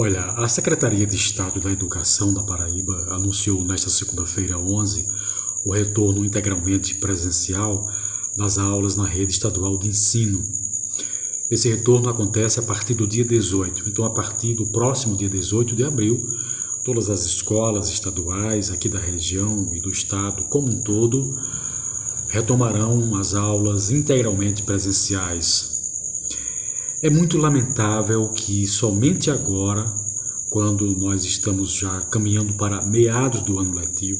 Olha, a Secretaria de Estado da Educação da Paraíba anunciou nesta segunda-feira 11 o retorno integralmente presencial das aulas na rede estadual de ensino. Esse retorno acontece a partir do dia 18, então a partir do próximo dia 18 de abril, todas as escolas estaduais aqui da região e do estado como um todo retomarão as aulas integralmente presenciais. É muito lamentável que somente agora, quando nós estamos já caminhando para meados do ano letivo,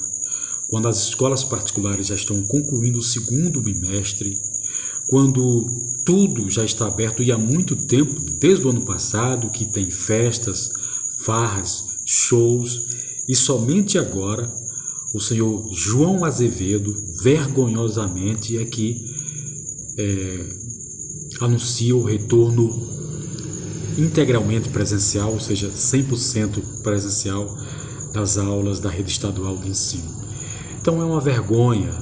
quando as escolas particulares já estão concluindo o segundo bimestre, quando tudo já está aberto e há muito tempo, desde o ano passado, que tem festas, farras, shows, e somente agora o senhor João Azevedo, vergonhosamente, anuncia o retorno integralmente presencial, ou seja, 100% presencial das aulas da rede estadual de ensino. Então é uma vergonha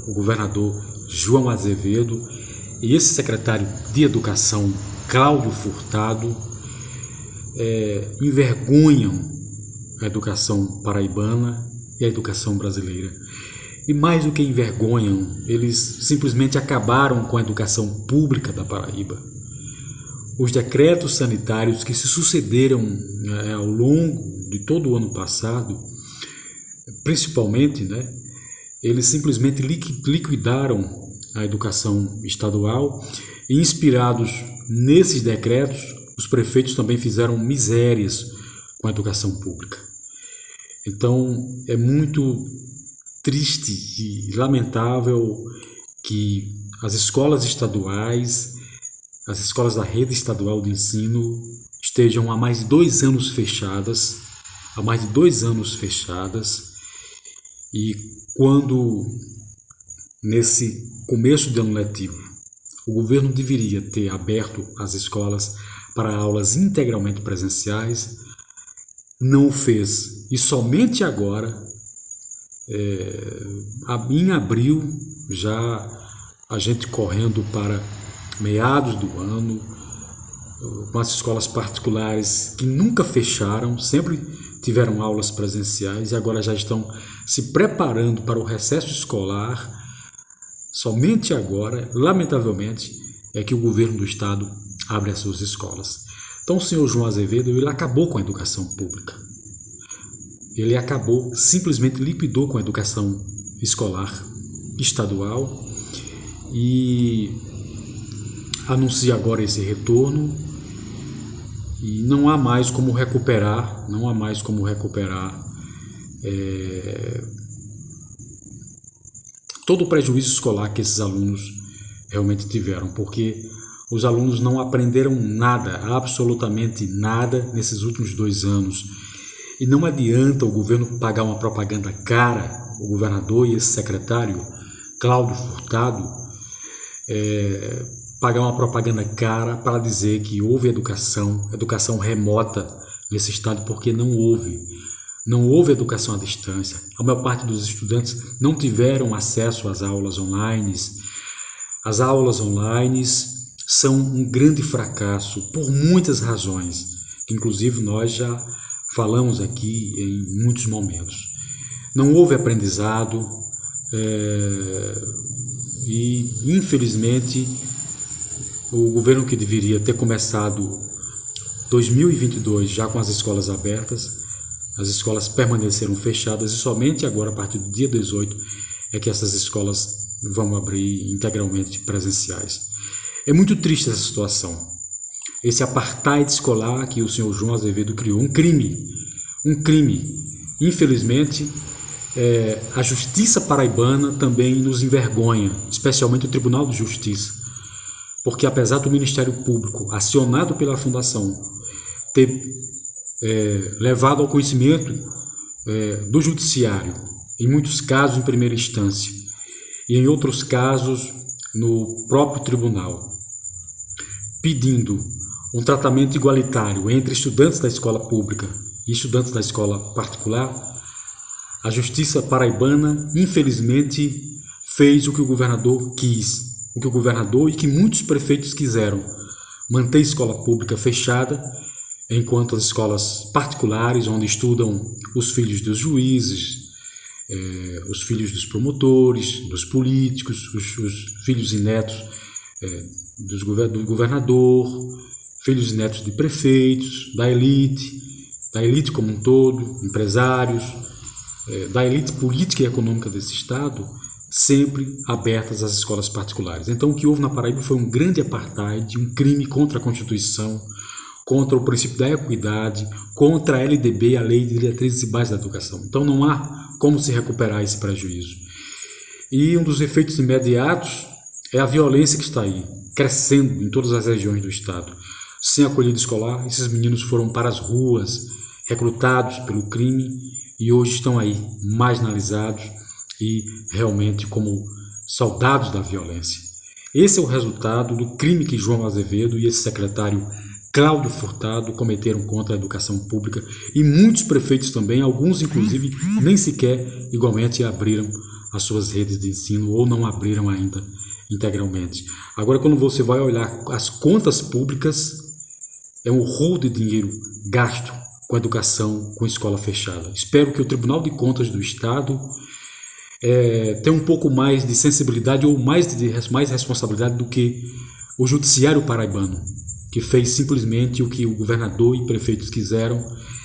o governador João Azevedo e esse secretário de Educação, Cláudio Furtado, envergonham a educação paraibana e a educação brasileira. E mais do que envergonham, eles simplesmente acabaram com a educação pública da Paraíba. Os decretos sanitários que se sucederam ao longo de todo o ano passado, principalmente, eles simplesmente liquidaram a educação estadual e, inspirados nesses decretos, os prefeitos também fizeram misérias com a educação pública. Então, é muito triste e lamentável que as escolas estaduais, as escolas da rede estadual de ensino estejam há mais de 2 anos fechadas, e quando nesse começo de ano letivo o governo deveria ter aberto as escolas para aulas integralmente presenciais, não o fez, e somente agora, em abril, já a gente correndo para meados do ano, com as escolas particulares que nunca fecharam, sempre tiveram aulas presenciais e agora já estão se preparando para o recesso escolar. Somente agora, lamentavelmente, é que o governo do estado abre as suas escolas. Então o senhor João Azevedo, ele acabou com a educação pública. Ele simplesmente liquidou com a educação escolar estadual e anuncia agora esse retorno, e não há mais como recuperar todo o prejuízo escolar que esses alunos realmente tiveram, porque os alunos não aprenderam nada, absolutamente nada, nesses últimos 2 anos. E não adianta o governo pagar uma propaganda cara, o governador e esse secretário, Cláudio Furtado, pagar uma propaganda cara para dizer que houve educação remota nesse estado, porque não houve educação à distância. A maior parte dos estudantes não tiveram acesso às aulas online. As aulas online são um grande fracasso por muitas razões, que inclusive nós já falamos aqui em muitos momentos. Não houve aprendizado e, infelizmente, o governo que deveria ter começado 2022 já com as escolas abertas, as escolas permaneceram fechadas e somente agora, a partir do dia 18, é que essas escolas vão abrir integralmente presenciais. É muito triste essa situação. Esse apartheid escolar que o senhor João Azevedo criou, um crime. Infelizmente, a justiça paraibana também nos envergonha, especialmente o Tribunal de Justiça, porque apesar do Ministério Público, acionado pela Fundação, ter levado ao conhecimento do Judiciário, em muitos casos em primeira instância, e em outros casos no próprio Tribunal, pedindo um tratamento igualitário entre estudantes da escola pública e estudantes da escola particular, a Justiça paraibana, infelizmente, fez o que o governador quis, o que o governador e que muitos prefeitos quiseram, manter a escola pública fechada enquanto as escolas particulares, onde estudam os filhos dos juízes, os filhos dos promotores, dos políticos, os filhos e netos do governador, filhos e netos de prefeitos, da elite como um todo, empresários, da elite política e econômica desse estado, sempre abertas às escolas particulares. Então, o que houve na Paraíba foi um grande apartheid, um crime contra a Constituição, contra o princípio da equidade, contra a LDB, a Lei de Diretrizes e Bases da Educação. Então, não há como se recuperar esse prejuízo. E um dos efeitos imediatos é a violência que está aí, crescendo em todas as regiões do estado. Sem acolhida escolar, esses meninos foram para as ruas, recrutados pelo crime, e hoje estão aí, marginalizados e realmente como soldados da violência. Esse é o resultado do crime que João Azevedo e esse secretário Cláudio Furtado cometeram contra a educação pública, e muitos prefeitos também, alguns inclusive nem sequer igualmente abriram as suas redes de ensino ou não abriram ainda integralmente. Agora, quando você vai olhar as contas públicas, é um rolo de dinheiro gasto com a educação, com a escola fechada. Espero que o Tribunal de Contas do Estado tenha um pouco mais de sensibilidade ou mais responsabilidade do que o judiciário paraibano, que fez simplesmente o que o governador e prefeitos quiseram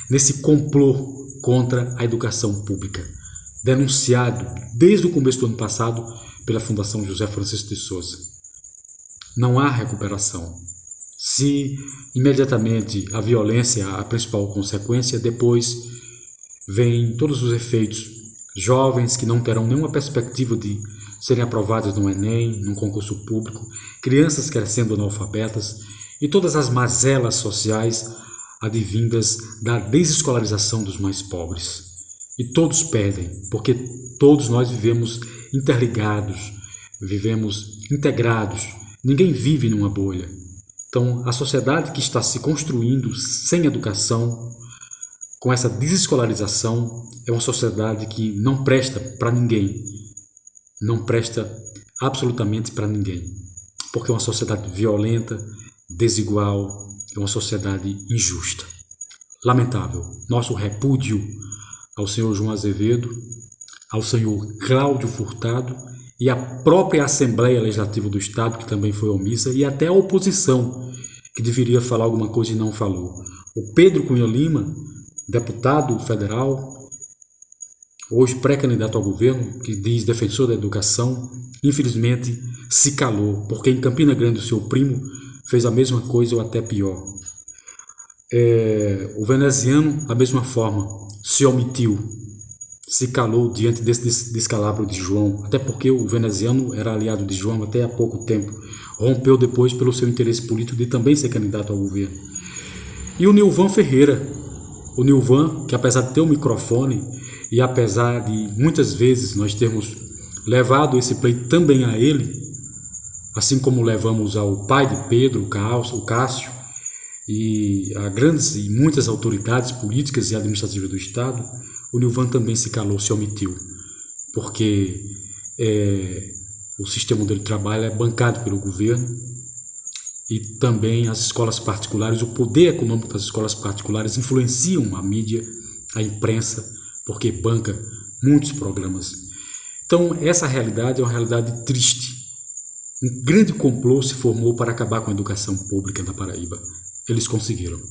nesse complô contra a educação pública, denunciado desde o começo do ano passado pela Fundação José Francisco de Souza. Não há recuperação. Se imediatamente a violência é a principal consequência, depois vem todos os efeitos. Jovens que não terão nenhuma perspectiva de serem aprovados no Enem, num concurso público, crianças crescendo analfabetas e todas as mazelas sociais advindas da desescolarização dos mais pobres. E todos perdem, porque todos nós vivemos interligados, vivemos integrados, ninguém vive numa bolha. Então, a sociedade que está se construindo sem educação, com essa desescolarização, é uma sociedade que não presta para ninguém, não presta absolutamente para ninguém, porque é uma sociedade violenta, desigual, é uma sociedade injusta. Lamentável. Nosso repúdio ao senhor João Azevedo, ao senhor Cláudio Furtado e à própria Assembleia Legislativa do Estado, que também foi omissa, e até a oposição, que deveria falar alguma coisa e não falou. O Pedro Cunha Lima, deputado federal, hoje pré-candidato ao governo, que diz defensor da educação, infelizmente se calou, porque em Campina Grande o seu primo fez a mesma coisa ou até pior. O veneziano, da mesma forma, se omitiu, se calou diante desse descalabro de João, até porque o veneziano era aliado de João até há pouco tempo, rompeu depois pelo seu interesse político de também ser candidato ao governo. E o Nilvan Ferreira, o Nilvan, que apesar de ter um microfone e apesar de muitas vezes nós termos levado esse pleito também a ele, assim como levamos ao pai de Pedro, o Cássio, e a grandes e muitas autoridades políticas e administrativas do Estado, o Nilvan também se calou, se omitiu, porque o sistema onde ele trabalha é bancado pelo governo e também as escolas particulares, o poder econômico das escolas particulares influenciam a mídia, a imprensa, porque banca muitos programas. Então, essa realidade é uma realidade triste. Um grande complô se formou para acabar com a educação pública na Paraíba. Eles conseguiram.